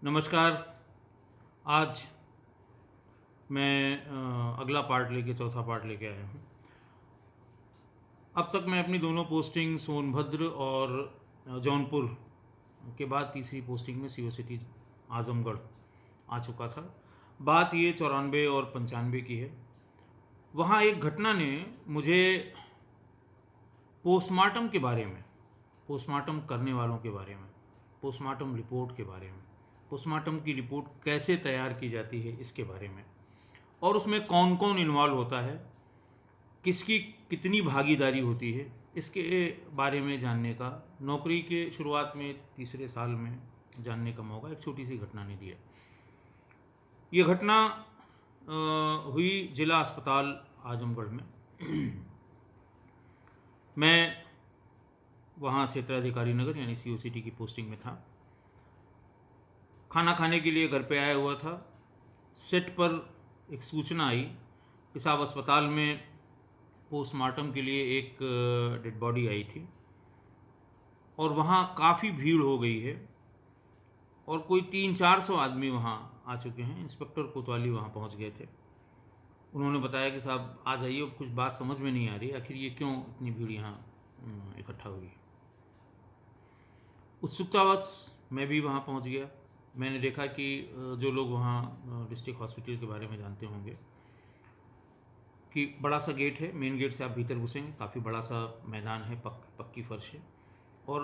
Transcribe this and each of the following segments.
नमस्कार। आज मैं अगला पार्ट लेके चौथा पार्ट लेके आया हूँ। अब तक मैं अपनी दोनों पोस्टिंग सोनभद्र और जौनपुर के बाद तीसरी पोस्टिंग में सीओ सिटी आजमगढ़ आ चुका था। बात ये 94 और 95 की है। वहाँ एक घटना ने मुझे पोस्टमार्टम के बारे में, पोस्टमार्टम करने वालों के बारे में, पोस्टमार्टम रिपोर्ट के बारे में, पोस्टमार्टम की रिपोर्ट कैसे तैयार की जाती है इसके बारे में, और उसमें कौन कौन इन्वॉल्व होता है, किसकी कितनी भागीदारी होती है, इसके बारे में जानने का, नौकरी के शुरुआत में तीसरे साल में जानने का मौका एक छोटी सी घटना ने दिया। ये घटना हुई जिला अस्पताल आजमगढ़ में। मैं वहाँ क्षेत्राधिकारी नगर यानी सीओ सिटी की पोस्टिंग में था। खाना खाने के लिए घर पे आया हुआ था। सेट पर एक सूचना आई कि साहब अस्पताल में पोस्टमार्टम के लिए एक डेड बॉडी आई थी और वहाँ काफ़ी भीड़ हो गई है और कोई 300-400 आदमी वहाँ आ चुके हैं। इंस्पेक्टर कोतवाली वहाँ पहुँच गए थे। उन्होंने बताया कि साहब आ जाइए, अब कुछ बात समझ में नहीं आ रही, आखिर ये क्यों इतनी भीड़ यहाँ इकट्ठा हुई है। उत्सुकतावश मैं भी वहाँ पहुँच गया। मैंने देखा कि जो लोग वहाँ डिस्ट्रिक्ट हॉस्पिटल के बारे में जानते होंगे कि बड़ा सा गेट है, मेन गेट से आप भीतर घुसेंगे, काफ़ी बड़ा सा मैदान है, पक्की फर्श है, और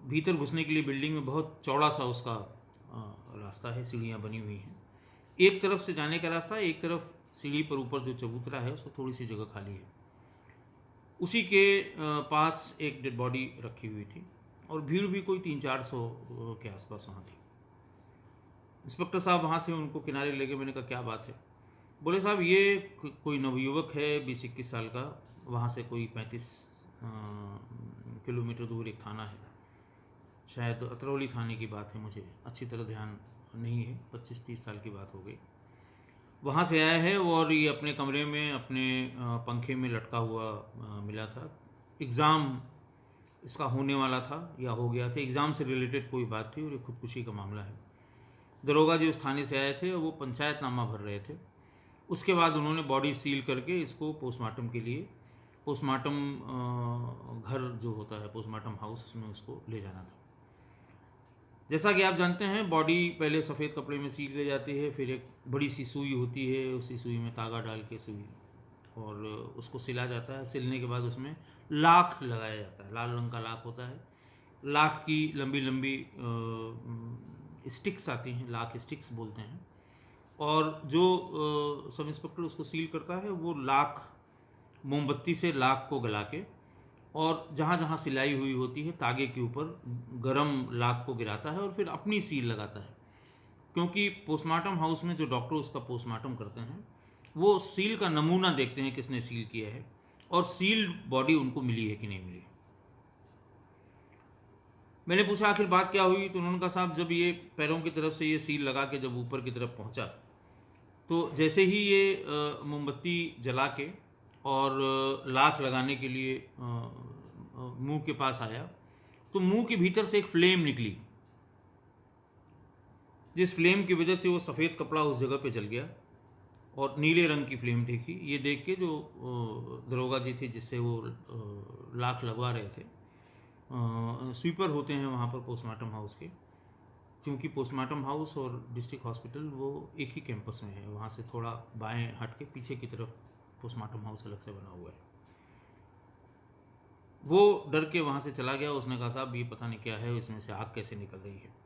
भीतर घुसने के लिए बिल्डिंग में बहुत चौड़ा सा उसका रास्ता है, सीढ़ियाँ बनी हुई हैं। एक तरफ से जाने का रास्ता है, एक तरफ सीढ़ी पर ऊपर जो चबूतरा है उसको थोड़ी सी जगह खाली है। उसी के पास एक डेड बॉडी रखी हुई थी और भीड़ भी कोई 300-400 के आसपास वहाँ थी। इंस्पेक्टर साहब वहाँ थे, उनको किनारे लेके मैंने कहा क्या बात है। बोले साहब ये कोई नवयुवक है 20-21 साल का, वहाँ से कोई 35 किलोमीटर दूर एक थाना है, शायद अतरौली थाने की बात है, मुझे अच्छी तरह ध्यान नहीं है, 25-30 साल की बात हो गई। वहाँ से आया है और ये अपने कमरे में अपने पंखे में लटका हुआ मिला था। एग्ज़ाम इसका होने वाला था या हो गया था, एग्ज़ाम से रिलेटेड कोई बात थी और ये खुदकुशी का मामला है। दरोगा जी उस थाने से आए थे और वो पंचायतनामा भर रहे थे। उसके बाद उन्होंने बॉडी सील करके इसको पोस्टमार्टम के लिए, पोस्टमार्टम घर जो होता है पोस्टमार्टम हाउस, उसमें उसको ले जाना था। जैसा कि आप जानते हैं, बॉडी पहले सफ़ेद कपड़े में सील की जाती है, फिर एक बड़ी सी सुई होती है, उसी सुई में तागा डाल के सुई और उसको सिला जाता है। सिलने के बाद उसमें लाख लगाया जाता है, लाल रंग का लाख होता है। लाख की लंबी लंबी स्टिक्स आती हैं, लाख स्टिक्स बोलते हैं, और जो सब इंस्पेक्टर उसको सील करता है वो लाख मोमबत्ती से लाख को गला के और जहाँ जहाँ सिलाई हुई होती है तागे के ऊपर गरम लाख को गिराता है और फिर अपनी सील लगाता है। क्योंकि पोस्टमार्टम हाउस में जो डॉक्टर उसका पोस्टमार्टम करते हैं वो सील का नमूना देखते हैं किसने सील किया है और सील्ड बॉडी उनको मिली है कि नहीं मिली। मैंने पूछा आखिर बात क्या हुई, तो उन्होंने कहा साहब जब ये पैरों की तरफ से ये सील लगा के जब ऊपर की तरफ पहुंचा तो जैसे ही ये मोमबत्ती जला के और लाख लगाने के लिए मुंह के पास आया तो मुंह के भीतर से एक फ्लेम निकली, जिस फ्लेम की वजह से वो सफ़ेद कपड़ा उस जगह पे जल गया और नीले रंग की फ्लेम देखी। ये देख के जो दरोगा जी थे जिससे वो लाख लगवा रहे थे, स्वीपर होते हैं वहाँ पर पोस्टमार्टम हाउस के, क्योंकि पोस्टमार्टम हाउस और डिस्ट्रिक्ट हॉस्पिटल वो एक ही कैंपस में है, वहाँ से थोड़ा बाएं हट के पीछे की तरफ पोस्टमार्टम हाउस अलग से बना हुआ है। वो डर के वहाँ से चला गया। उसने कहा साहब ये पता नहीं क्या है, इसमें से आग कैसे निकल रही है।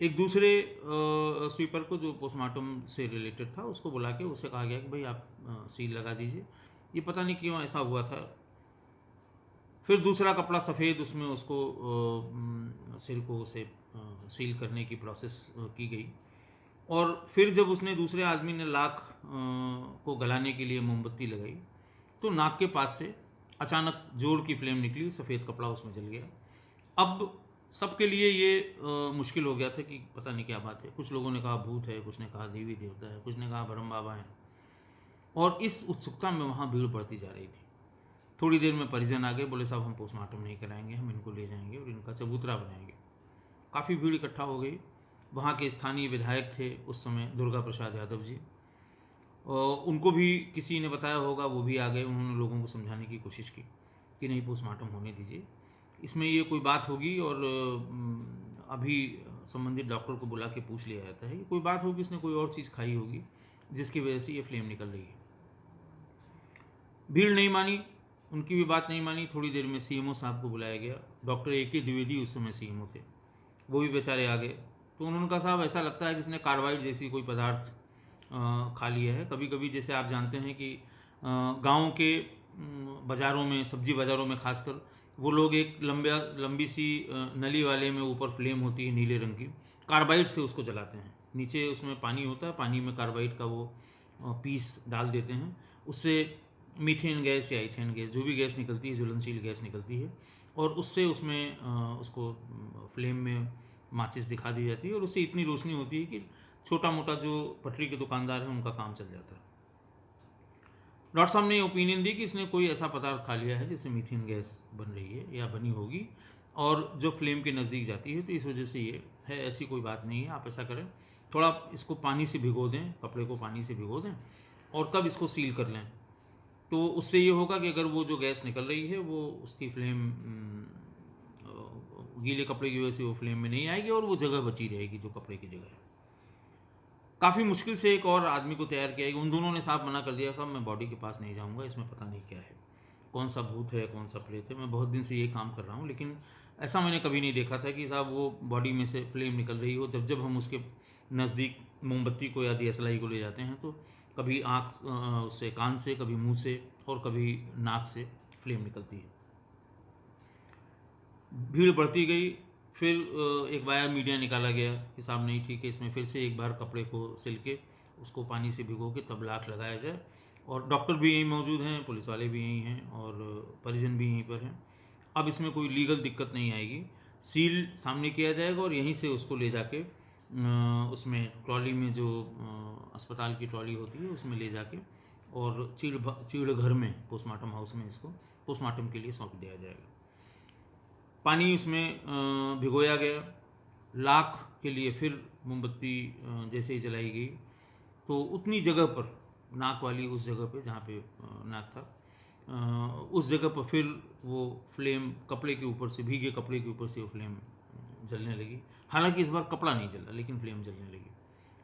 एक दूसरे स्वीपर को जो पोस्टमार्टम से रिलेटेड था उसको बुला के उससे कहा गया कि भाई आप सील लगा दीजिए। ये पता नहीं क्यों ऐसा हुआ था। फिर दूसरा कपड़ा सफ़ेद उसमें उसको सिर को उसे सील करने की प्रोसेस की गई और फिर जब उसने दूसरे आदमी ने लाख को गलाने के लिए मोमबत्ती लगाई तो नाक के पास से अचानक जोर की फ्लेम निकली, सफ़ेद कपड़ा उसमें जल गया। अब सबके लिए ये मुश्किल हो गया था कि पता नहीं क्या बात है। कुछ लोगों ने कहा भूत है, कुछ ने कहा देवी देवता है, कुछ ने कहा ब्रह्म बाबा हैं, और इस उत्सुकता में वहाँ भीड़ बढ़ती जा रही थी। थोड़ी देर में परिजन आ गए, बोले साहब हम पोस्टमार्टम नहीं कराएंगे, हम इनको ले जाएंगे और इनका चबूतरा बनाएंगे। काफ़ी भीड़ इकट्ठा हो गई। वहाँ के स्थानीय विधायक थे उस समय, दुर्गा प्रसाद यादव जी, और उनको भी किसी ने बताया होगा, वो भी आ गए। उन्होंने लोगों को समझाने की कोशिश की कि नहीं, पोस्टमार्टम होने दीजिए, इसमें ये कोई बात होगी, और अभी संबंधित डॉक्टर को बुला के पूछ लिया जाता है कि कोई बात होगी, उसने कोई और चीज़ खाई होगी जिसकी वजह से ये फ्लेम निकल रही है। भीड़ नहीं मानी, उनकी भी बात नहीं मानी। थोड़ी देर में सीएमओ साहब को बुलाया गया। Doctor A K. द्विवेदी उस समय सीएमओ थे, वो भी बेचारे आ गए। तो उन्होंने कहा, साहब ऐसा लगता है कि इसने कार्बाइड जैसी कोई पदार्थ खा लिया है। कभी कभी जैसे आप जानते हैं कि गाँव के बाज़ारों में, सब्जी बाज़ारों में खासकर, वो लोग एक लंबी सी नली वाले में ऊपर फ्लेम होती है नीले रंग की, कार्बाइड से उसको जलाते हैं। नीचे उसमें पानी होता है, पानी में कार्बाइड का वो पीस डाल देते हैं। उससे मीथेन गैस या इथेन गैस, जो भी गैस निकलती है, ज्वलनशील गैस निकलती है, और उससे उसमें उसको फ्लेम में माचिस दिखा दी जाती है, और उससे इतनी रोशनी होती है कि छोटा मोटा जो पटरी के दुकानदार हैं उनका काम चल जाता है। डॉक्टर साहब ने ओपिनियन दी कि इसने कोई ऐसा पदार्थ खा लिया है जिससे मीथेन गैस बन रही है या बनी होगी, और जो फ्लेम के नज़दीक जाती है, तो इस वजह से ये है। ऐसी कोई बात नहीं है। आप ऐसा करें, थोड़ा इसको पानी से भिगो दें, कपड़े को पानी से भिगो दें, और तब इसको सील कर लें। तो उससे ये होगा कि अगर वो जो गैस निकल रही है वो उसकी फ्लेम गीले कपड़े की वजह से वो फ्लेम में नहीं आएगी, और वो जगह बची रहेगी जो कपड़े की जगह है। काफ़ी मुश्किल से एक और आदमी को तैयार किया गया। उन दोनों ने साहब मना कर दिया, साहब मैं बॉडी के पास नहीं जाऊंगा, इसमें पता नहीं क्या है, कौन सा भूत है, कौन सा प्रेत है। मैं बहुत दिन से ये काम कर रहा हूँ, लेकिन ऐसा मैंने कभी नहीं देखा था कि साहब वो बॉडी में से फ्लेम निकल रही हो। जब जब हम उसके नज़दीक मोमबत्ती को या दियसलाई को ले जाते हैं, तो कभी आँख से, कान से, कभी मुंह से, और कभी नाक से फ्लेम निकलती है। भीड़ बढ़ती गई। फिर एक बार मीडिया निकाला गया कि साहब नहीं, ठीक है, इसमें फिर से एक बार कपड़े को सिल के उसको पानी से भिगो के तब लाख लगाया जाए। और डॉक्टर भी यहीं मौजूद हैं, पुलिस वाले भी यहीं हैं, और परिजन भी यहीं पर हैं। अब इसमें कोई लीगल दिक्कत नहीं आएगी। सील सामने किया जाएगा, और यहीं से उसको ले जाके उसमें ट्रॉली में, जो अस्पताल की ट्रॉली होती है, उसमें ले जाके और चीड़ घर में, पोस्टमार्टम हाउस में, इसको पोस्टमार्टम के लिए सौंप दिया जाएगा। पानी उसमें भिगोया गया। लाख के लिए फिर मोमबत्ती जैसे ही जलाई गई, तो उतनी जगह पर, नाक वाली उस जगह पे जहाँ पे नाक था, उस जगह पर फिर वो फ्लेम कपड़े के ऊपर से, भीगे कपड़े के ऊपर से वो फ्लेम जलने लगी। हालांकि इस बार कपड़ा नहीं जला, लेकिन फ्लेम जलने लगी।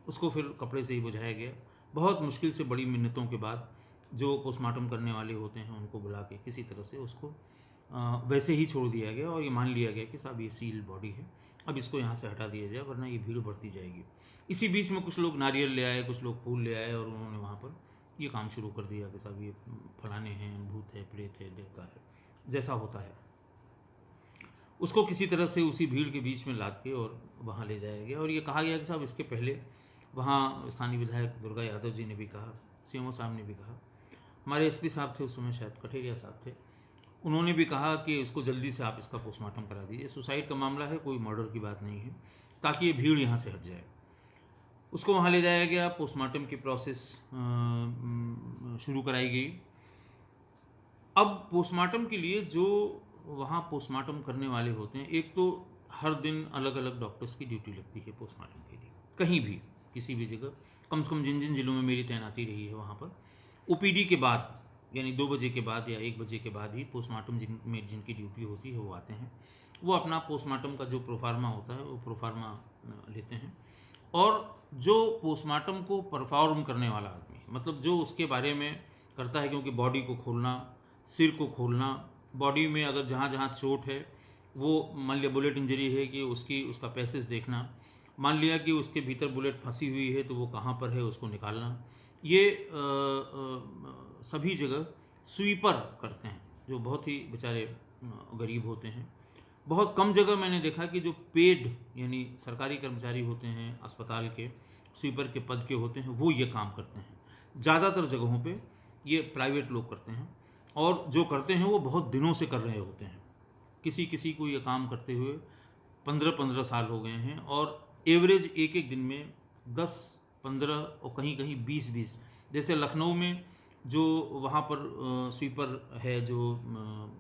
उसको फिर कपड़े से ही बुझाया गया। बहुत मुश्किल से, बड़ी मिन्नतों के बाद, जो पोस्टमार्टम करने वाले होते हैं उनको बुला के किसी तरह से उसको वैसे ही छोड़ दिया गया, और ये मान लिया गया कि साहब ये सील बॉडी है, अब इसको यहाँ से हटा दिया जाए, वरना ये भीड़ बढ़ती जाएगी। इसी बीच में कुछ लोग नारियल ले आए, कुछ लोग फूल ले आए, और उन्होंने वहाँ पर ये काम शुरू कर दिया कि साहब ये फलाने हैं, भूत है, प्रेत है, देवता है, जैसा होता है। उसको किसी तरह से उसी भीड़ के बीच में लाद के और वहाँ ले जाया गया। और ये कहा गया कि साहब इसके पहले वहाँ स्थानीय विधायक दुर्गा यादव जी ने भी कहा, सीएमओ साहब ने भी कहा, हमारे एसपी साहब थे उस समय, शायद कठेरिया साहब थे, उन्होंने भी कहा कि इसको जल्दी से आप इसका पोस्टमार्टम करा दीजिए। सुसाइड का मामला है, कोई मर्डर की बात नहीं है, ताकि ये भीड़ यहाँ से हट जाए। उसको वहाँ ले जाया गया। पोस्टमार्टम की प्रोसेस शुरू कराई गई। अब पोस्टमार्टम के लिए जो वहाँ पोस्टमार्टम करने वाले होते हैं, एक तो हर दिन अलग अलग डॉक्टर्स की ड्यूटी लगती है पोस्टमार्टम के लिए, कहीं भी, किसी भी जगह। कम से कम जिन जिन जिलों में मेरी तैनाती रही है, वहाँ पर ओपीडी के बाद, यानी 2 बजे के बाद या 1 बजे के बाद ही पोस्टमार्टम जिनकी ड्यूटी होती है वो आते हैं। वो अपना पोस्टमार्टम का जो प्रोफार्मा होता है वो प्रोफार्मा लेते हैं, और जो पोस्टमार्टम को परफॉर्म करने वाला आदमी, मतलब जो उसके बारे में करता है, क्योंकि बॉडी को खोलना, सिर को खोलना, बॉडी में अगर जहाँ जहाँ चोट है, वो मान लिया बुलेट इंजरी है कि उसका पैसेज देखना, मान लिया कि उसके भीतर बुलेट फंसी हुई है तो वो कहाँ पर है उसको निकालना, ये सभी जगह स्वीपर करते हैं, जो बहुत ही बेचारे गरीब होते हैं। बहुत कम जगह मैंने देखा कि जो पेड, यानी सरकारी कर्मचारी होते हैं अस्पताल के, स्वीपर के पद के होते हैं, वो ये काम करते हैं। ज़्यादातर जगहों पे ये प्राइवेट लोग करते हैं, और जो करते हैं वो बहुत दिनों से कर रहे होते हैं। किसी किसी को ये काम करते हुए 15-15 साल हो गए हैं, और एवरेज एक एक दिन में 10-15 और कहीं कहीं 20-20, जैसे लखनऊ में जो वहाँ पर स्वीपर है, जो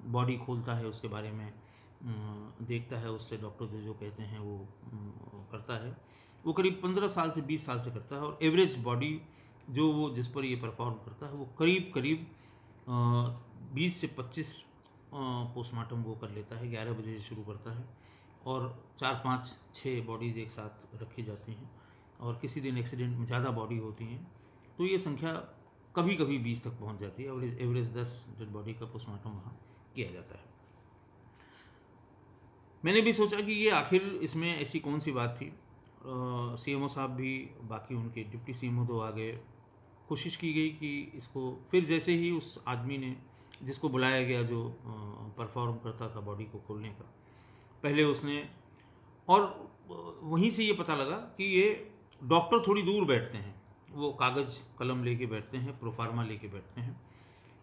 बॉडी खोलता है, उसके बारे में देखता है, उससे डॉक्टर जो जो कहते हैं वो करता है। वो करीब 15 साल से 20 साल से करता है, और एवरेज बॉडी जो वो जिस पर ये परफॉर्म करता है वो करीब करीब 20 से 25 पोस्टमार्टम वो कर लेता है। 11 बजे से शुरू करता है और 4 5 6 बॉडीज़ एक साथ रखी जाती हैं, और किसी दिन एक्सीडेंट में ज़्यादा बॉडी होती हैं तो ये संख्या कभी कभी 20 तक पहुंच जाती है। एवरेज 10 डेड बॉडी का पोस्टमार्टम वहाँ किया जाता है। मैंने भी सोचा कि ये आखिर इसमें ऐसी कौन सी बात थी। सीएमओ साहब भी, बाकी उनके डिप्टी सीएमओ दो आ गए। कोशिश की गई कि इसको, फिर जैसे ही उस आदमी ने जिसको बुलाया गया जो परफॉर्म करता था बॉडी को खोलने का, पहले उसने, और वहीं से ये पता लगा कि ये डॉक्टर थोड़ी दूर बैठते हैं, वो कागज़ कलम लेके बैठते हैं, प्रोफार्मा लेके बैठते हैं,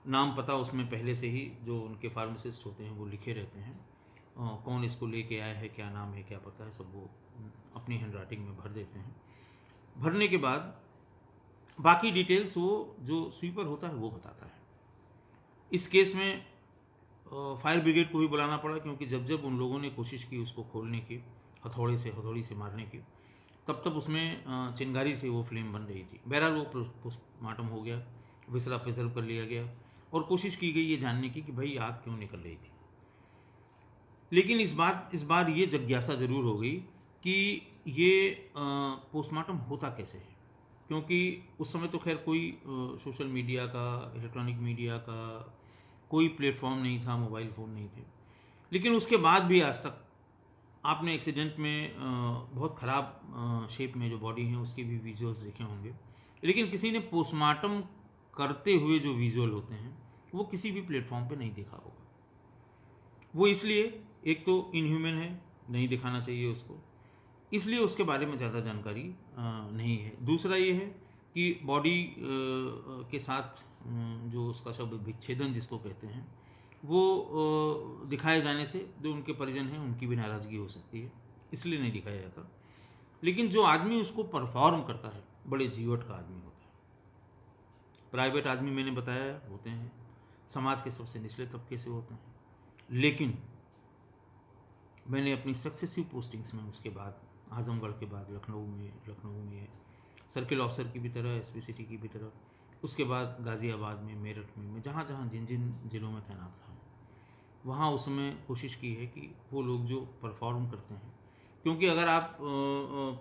नाम पता उसमें पहले से ही जो उनके फार्मासिस्ट होते हैं वो लिखे रहते हैं। कौन इसको लेके आया है, क्या नाम है, क्या पता है, सब वो अपनी हैंड राइटिंग में भर देते हैं। भरने के बाद बाकी डिटेल्स वो जो स्वीपर होता है वो बताता है। इस केस में फायर ब्रिगेड को भी बुलाना पड़ा, क्योंकि जब जब उन लोगों ने कोशिश की उसको खोलने की, हथौड़ी से मारने की, तब तब उसमें चिंगारी से वो फ्लेम बन रही थी। बहरहाल वो पोस्टमार्टम हो गया, विसरा प्रिजर्व कर लिया गया, और कोशिश की गई ये जानने की कि भाई आग क्यों निकल रही थी। लेकिन इस बार ये जिज्ञासा ज़रूर हो गई कि ये पोस्टमार्टम होता कैसे है, क्योंकि उस समय तो खैर कोई सोशल मीडिया का, इलेक्ट्रॉनिक मीडिया का कोई प्लेटफॉर्म नहीं था, मोबाइल फ़ोन नहीं थे। लेकिन उसके बाद भी आज तक आपने एक्सीडेंट में बहुत ख़राब शेप में जो बॉडी है उसके भी विजुअल्स देखे होंगे, लेकिन किसी ने पोस्टमार्टम करते हुए जो विजुअल होते हैं वो किसी भी प्लेटफॉर्म पे नहीं देखा होगा। वो इसलिए, एक तो इनह्यूमन है, नहीं दिखाना चाहिए उसको, इसलिए उसके बारे में ज़्यादा जानकारी नहीं है। दूसरा ये है कि बॉडी के साथ जो उसका सब विच्छेदन जिसको कहते हैं वो दिखाए जाने से जो उनके परिजन हैं उनकी भी नाराज़गी हो सकती है, इसलिए नहीं दिखाया जाता। लेकिन जो आदमी उसको परफॉर्म करता है बड़े जीवट का आदमी होता है। प्राइवेट आदमी मैंने बताया होते हैं, समाज के सबसे निचले तबके से होते हैं। लेकिन मैंने अपनी सक्सेसिव पोस्टिंग्स में उसके बाद, आजमगढ़ के बाद लखनऊ में सर्किल ऑफिसर की भी तरह, एसपी सिटी की भी तरह, उसके बाद गाज़ियाबाद में, मेरठ में, मैं जहाँ जहाँ जिन जिन ज़िलों में तैनात रहा हूँ वहाँ उसमें कोशिश की है कि वो लोग जो परफॉर्म करते हैं, क्योंकि अगर आप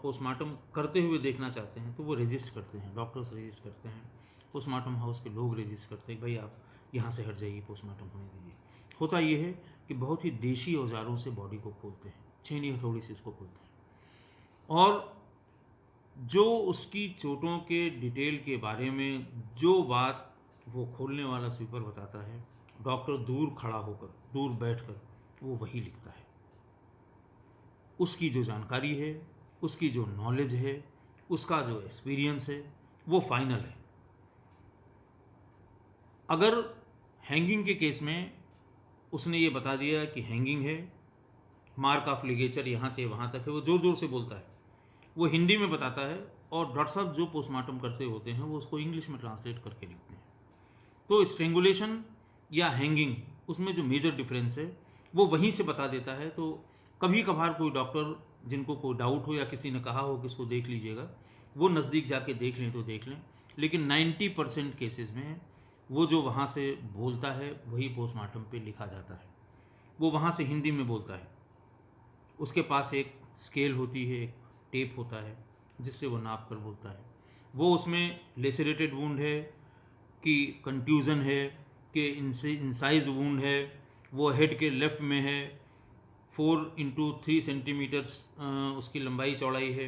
पोस्टमार्टम करते हुए देखना चाहते हैं तो वो रजिस्ट करते हैं, डॉक्टर्स रजिस्ट करते हैं, पोस्टमार्टम हाउस के लोग रजिस्ट करते हैं, भाई आप यहाँ से हट जाइए, पोस्टमार्टम होने दीजिए। होता ये है कि बहुत ही देशी औजारों से बॉडी को खोलते हैं, छेनी हथौड़ी से उसको खोलते हैं, और जो उसकी चोटों के डिटेल के बारे में जो बात वो खोलने वाला स्वीपर बताता है, डॉक्टर दूर खड़ा होकर, दूर बैठकर वो वही लिखता है। उसकी जो जानकारी है, उसकी जो नॉलेज है, उसका जो एक्सपीरियंस है, वो फाइनल है। अगर हैंगिंग के केस में उसने ये बता दिया कि हैंगिंग है, मार्क ऑफ लिगेचर यहाँ से वहाँ तक है, वो ज़ोर ज़ोर से बोलता है, वो हिंदी में बताता है, और डॉक्टर साहब जो पोस्टमार्टम करते होते हैं वो उसको इंग्लिश में ट्रांसलेट करके लिखते हैं। तो स्ट्रेंगुलेशन या हैंगिंग, उसमें जो मेजर डिफरेंस है वो वहीं से बता देता है। तो कभी कभार कोई डॉक्टर जिनको कोई डाउट हो या किसी ने कहा हो कि इसको देख लीजिएगा, वो नज़दीक जाके देख लें तो देख लें, लेकिन 90% केसेस में वो जो वहाँ से बोलता है वही पोस्टमार्टम पे लिखा जाता है। वो वहाँ से हिंदी में बोलता है, उसके पास एक स्केल होती है, एक टेप होता है जिससे वो नाप कर बोलता है। वो उसमें लेसरेटेड वुंड है कि कंट्यूजन है कि इंसाइज वुंड है, वो हेड के लेफ्ट में है, 4x3 सेंटीमीटर्स उसकी लंबाई चौड़ाई है,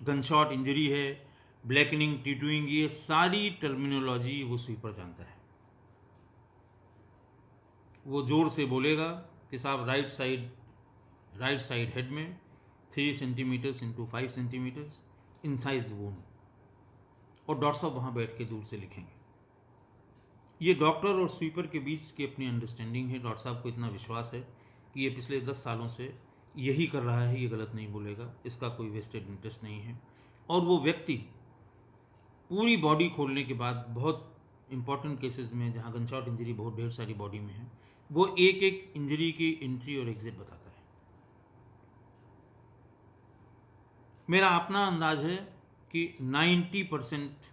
गनशॉट इंजरी है, ब्लैकनिंग, टीटूइंग, ये सारी टर्मिनोलॉजी वो स्वीपर जानता है। वो जोर से बोलेगा कि साहब राइट साइड हेड में 3 centimetres into 5 centimetres incised wound, और डॉक्टर साहब वहाँ बैठ के दूर से लिखेंगे। ये डॉक्टर और स्वीपर के बीच की अपनी अंडरस्टैंडिंग है। डॉक्टर साहब को इतना विश्वास है कि ये पिछले 10 सालों से यही कर रहा है, ये गलत नहीं बोलेगा, इसका कोई वेस्टेड इंटरेस्ट नहीं है। और वो व्यक्ति पूरी बॉडी खोलने के बाद, बहुत इंपॉर्टेंट केसेस में जहाँ गनशॉट इंजरी बहुत ढेर सारी बॉडी में है, वो एक एक इंजरी की एंट्री और एग्जिट बताता है। मेरा अपना अंदाज है कि 90%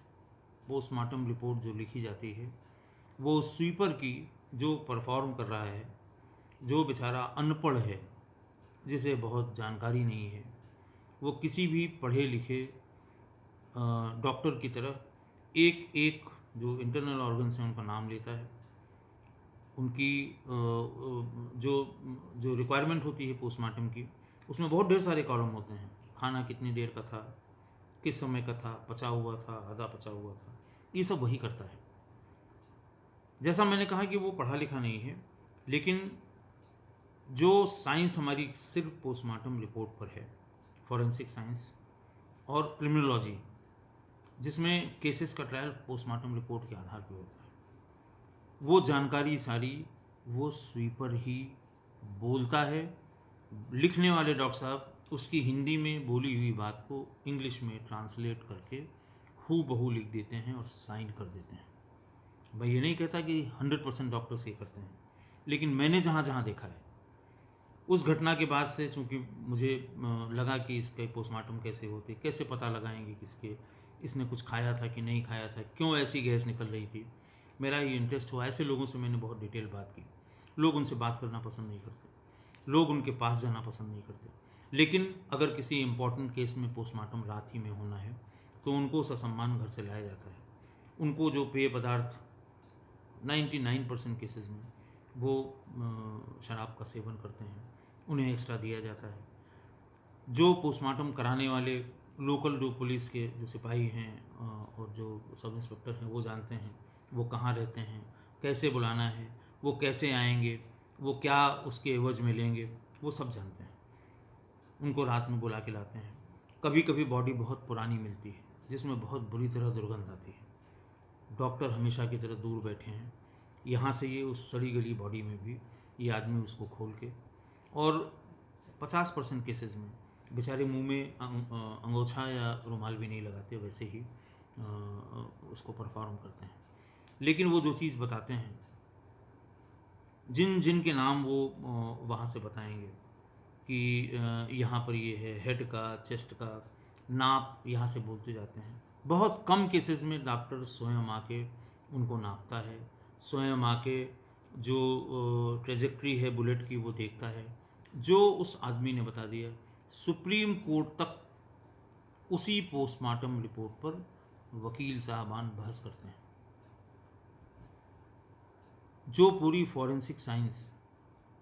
पोस्टमार्टम रिपोर्ट जो लिखी जाती है वो स्वीपर की, जो परफॉर्म कर रहा है, जो बेचारा अनपढ़ है, जिसे बहुत जानकारी नहीं है, वो किसी भी पढ़े लिखे डॉक्टर की तरह एक एक जो इंटरनल ऑर्गन्स हैं उनका नाम लेता है, उनकी जो जो रिक्वायरमेंट होती है पोस्टमार्टम की, उसमें बहुत ढेर सारे कॉलम होते हैं। खाना कितनी देर का था, किस समय का था, पचा हुआ था, आधा पचा हुआ था, ये सब वही करता है। जैसा मैंने कहा कि वो पढ़ा लिखा नहीं है, लेकिन जो साइंस हमारी सिर्फ पोस्टमार्टम रिपोर्ट पर है, फॉरेंसिक साइंस और क्रिमिनोलॉजी, जिसमें केसेस का ट्रायल पोस्टमार्टम रिपोर्ट के आधार पर होता है, वो जानकारी सारी वो स्वीपर ही बोलता है। लिखने वाले डॉक्टर साहब उसकी हिंदी में बोली हुई बात को इंग्लिश में ट्रांसलेट करके हू बहू लिख देते हैं और साइन कर देते हैं। मैं ये नहीं कहता कि 100% डॉक्टर्स ये करते हैं, लेकिन मैंने जहाँ जहाँ देखा है, उस घटना के बाद से चूँकि मुझे लगा कि इसके पोस्टमार्टम कैसे होते, कैसे पता लगाएंगे किसके, इसने कुछ खाया था कि नहीं खाया था, क्यों ऐसी गैस निकल रही थी, मेरा ये इंटरेस्ट हुआ। ऐसे लोगों से मैंने बहुत डिटेल बात की। लोग उनसे बात करना पसंद नहीं करते, लोग उनके पास जाना पसंद नहीं करते, लेकिन अगर किसी इम्पोर्टेंट केस में पोस्टमार्टम रात ही में होना है तो उनको ससम्मान घर से लाया जाता है। उनको जो पेय पदार्थ 99% केसेस में वो शराब का सेवन करते हैं, उन्हें एक्स्ट्रा दिया जाता है। जो पोस्टमार्टम कराने वाले लोकल जो पुलिस के जो सिपाही हैं और जो सब इंस्पेक्टर हैं, वो जानते हैं वो कहाँ रहते हैं, कैसे बुलाना है, वो कैसे आएंगे, वो क्या उसके एवज में लेंगे, वो सब जानते हैं। उनको रात में बुला के लाते हैं। कभी कभी बॉडी बहुत पुरानी मिलती है जिसमें बहुत बुरी तरह दुर्गंध आती है। डॉक्टर हमेशा की तरह दूर बैठे हैं, यहाँ से ये उस सड़ी गली बॉडी में भी ये आदमी उसको खोल के, और 50% केसेस में बेचारे मुंह में अंगोछा या रुमाल भी नहीं लगाते, वैसे ही उसको परफॉर्म करते हैं। लेकिन वो जो चीज़ बताते हैं, जिन जिन के नाम वो वहाँ से बताएंगे कि यहाँ पर ये है, हेड का, चेस्ट का नाप यहाँ से बोलते जाते हैं। बहुत कम केसेस में डॉक्टर स्वयं आके उनको नापता है, स्वयं आके जो ट्रेजेक्ट्री है बुलेट की वो देखता है, जो उस आदमी ने बता दिया। सुप्रीम कोर्ट तक उसी पोस्टमार्टम रिपोर्ट पर वकील साहबान बहस करते हैं। जो पूरी फॉरेंसिक साइंस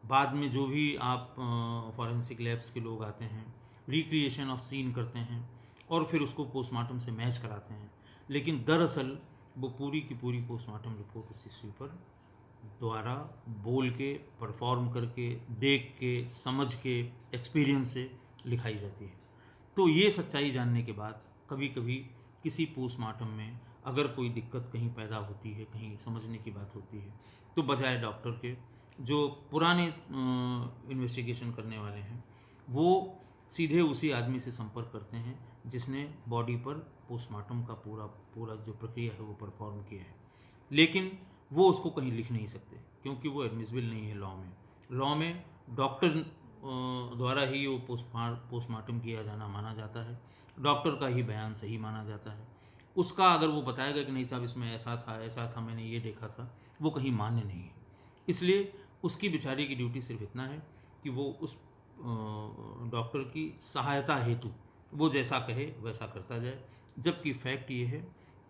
बाद में जो भी आप फॉरेंसिक लैब्स के लोग आते हैं, रिक्रिएशन ऑफ सीन करते हैं और फिर उसको पोस्टमार्टम से मैच कराते हैं, लेकिन दरअसल वो पूरी की पूरी पोस्टमार्टम रिपोर्ट उसी स्वीपर द्वारा बोल के, परफॉर्म करके, देख के, समझ के, एक्सपीरियंस से लिखाई जाती है। तो ये सच्चाई जानने के बाद कभी कभी किसी पोस्टमार्टम में अगर कोई दिक्कत कहीं पैदा होती है, कहीं समझने की बात होती है, तो बजाय डॉक्टर के जो पुराने इन्वेस्टिगेशन करने वाले हैं, वो सीधे उसी आदमी से संपर्क करते हैं जिसने बॉडी पर पोस्टमार्टम का पूरा जो प्रक्रिया है वो परफॉर्म किया है। लेकिन वो उसको कहीं लिख नहीं सकते क्योंकि वो एडमिसिबल नहीं है लॉ में। लॉ में डॉक्टर द्वारा ही वो पोस्टमार्टम किया जाना माना जाता है, डॉक्टर का ही बयान सही माना जाता है। उसका अगर वो बताएगा कि नहीं साहब इसमें ऐसा था, मैंने ये देखा था, वो कहीं मान्य नहीं है। इसलिए उसकी बेचारे की ड्यूटी सिर्फ इतना है कि वो उस डॉक्टर की सहायता हेतु वो जैसा कहे वैसा करता जाए, जबकि फैक्ट ये है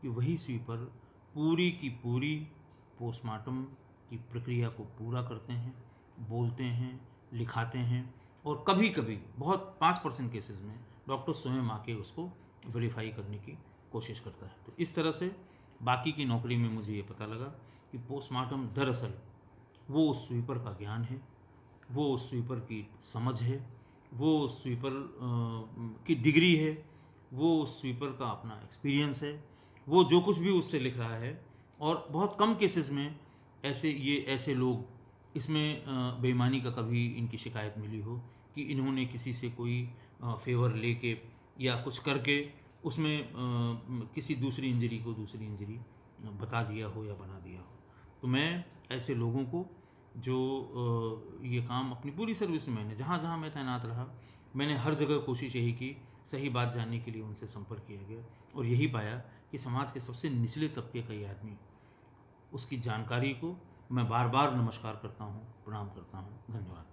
कि वही स्वीपर पूरी की पूरी पोस्टमार्टम की प्रक्रिया को पूरा करते हैं, बोलते हैं, लिखाते हैं, और कभी कभी बहुत 5% केसेस में डॉक्टर स्वयं आके उसको वेरीफाई करने की कोशिश करता है। तो इस तरह से बाकी की नौकरी में मुझे ये पता लगा कि पोस्टमार्टम दरअसल वो उस स्वीपर का ज्ञान है, वो उस स्वीपर की समझ है, वो उस स्वीपर की डिग्री है, वो उस स्वीपर का अपना एक्सपीरियंस है, वो जो कुछ भी उससे लिख रहा है। और बहुत कम केसेस में ऐसे लोग इसमें बेईमानी का कभी इनकी शिकायत मिली हो कि इन्होंने किसी से कोई फेवर लेके या कुछ करके उसमें किसी दूसरी इंजरी को दूसरी इंजरी बता दिया हो या बना दिया हो। तो मैं ऐसे लोगों को जो ये काम अपनी पूरी सर्विस में मैंने जहाँ जहाँ मैं तैनात रहा मैंने हर जगह कोशिश यही की, सही बात जानने के लिए उनसे संपर्क किया गया और यही पाया कि समाज के सबसे निचले तबके का ये आदमी, उसकी जानकारी को मैं बार बार नमस्कार करता हूँ, प्रणाम करता हूँ। धन्यवाद।